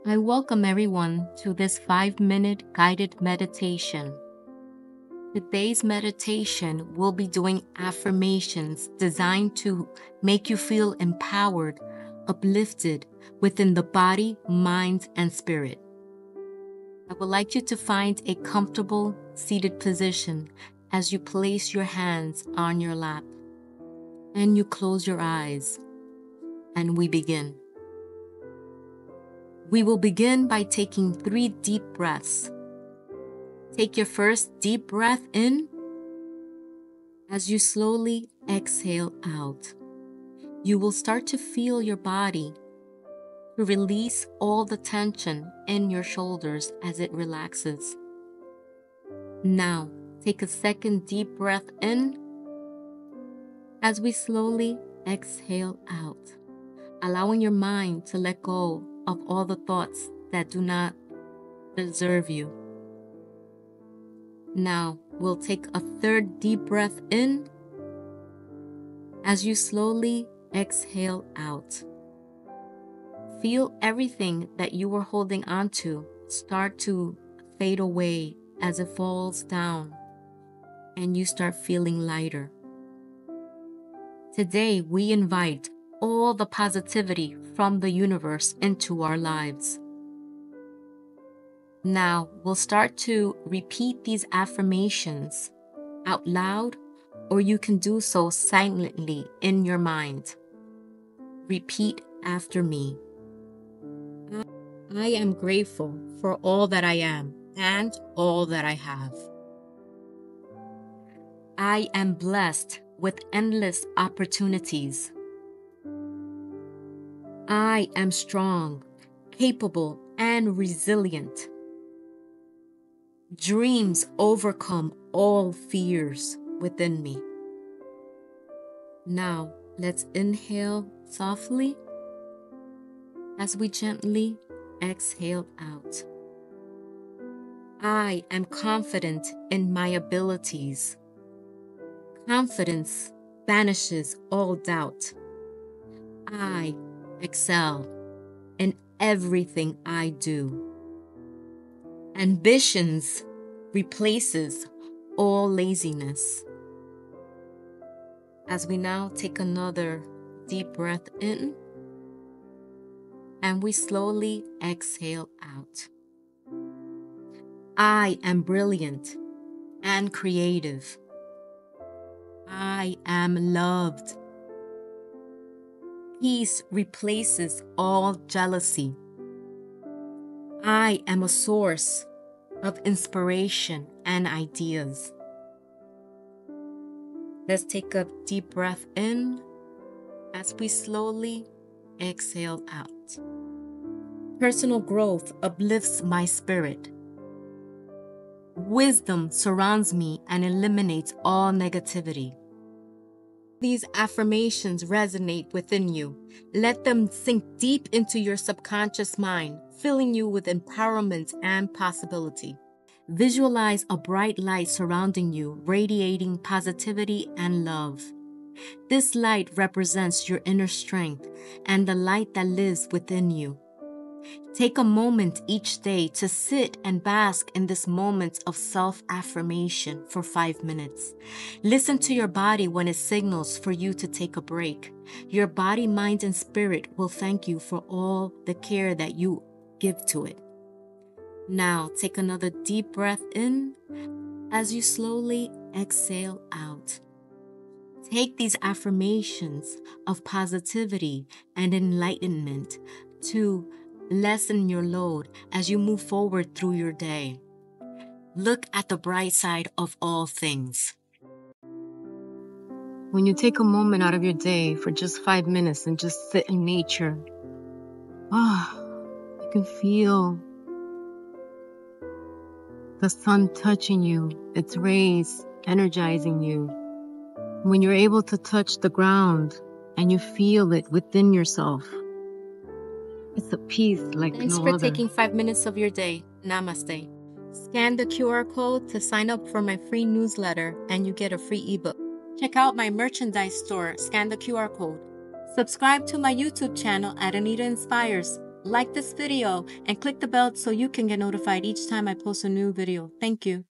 I welcome everyone to this 5-minute guided meditation. Today's meditation will be doing affirmations designed to make you feel empowered, uplifted within the body, mind, and spirit. I would like you to find a comfortable seated position as you place your hands on your lap and you close your eyes, and we begin. We will begin by taking 3 deep breaths. Take your first deep breath in. As you slowly exhale out, you will start to feel your body to release all the tension in your shoulders as it relaxes. Now, take a second deep breath in. As we slowly exhale out, allowing your mind to let go of all the thoughts that do not deserve you. Now, we'll take a third deep breath in. As you slowly exhale out, feel everything that you were holding on to start to fade away as it falls down and you start feeling lighter. Today, we invite all the positivity from the universe into our lives. Now, we'll start to repeat these affirmations out loud, or you can do so silently in your mind. Repeat after me. I am grateful for all that I am and all that I have. I am blessed with endless opportunities. I am strong, capable, and resilient. Dreams overcome all fears within me. Now, let's inhale softly as we gently exhale out. I am confident in my abilities. Confidence banishes all doubt. I excel in everything I do. Ambitions replaces all laziness. As we now take another deep breath in, and we slowly exhale out. I am brilliant and creative. I am loved. Peace replaces all jealousy. I am a source of inspiration and ideas. Let's take a deep breath in as we slowly exhale out. Personal growth uplifts my spirit. Wisdom surrounds me and eliminates all negativity. These affirmations resonate within you. Let them sink deep into your subconscious mind, filling you with empowerment and possibility. Visualize a bright light surrounding you, radiating positivity and love. This light represents your inner strength and the light that lives within you. Take a moment each day to sit and bask in this moment of self-affirmation for 5 minutes. Listen to your body when it signals for you to take a break. Your body, mind, and spirit will thank you for all the care that you give to it. Now, take another deep breath in as you slowly exhale out. Take these affirmations of positivity and enlightenment to lessen your load as you move forward through your day. Look at the bright side of all things. When you take a moment out of your day for just 5 minutes and just sit in nature, you can feel the sun touching you, its rays energizing you. When you're able to touch the ground and you feel it within yourself, it's a peace like no other. Thanks for taking 5 minutes of your day. Namaste. Scan the QR code to sign up for my free newsletter and you get a free ebook. Check out my merchandise store. Scan the QR code. Subscribe to my YouTube channel at Anita Inspires. Like this video and click the bell so you can get notified each time I post a new video. Thank you.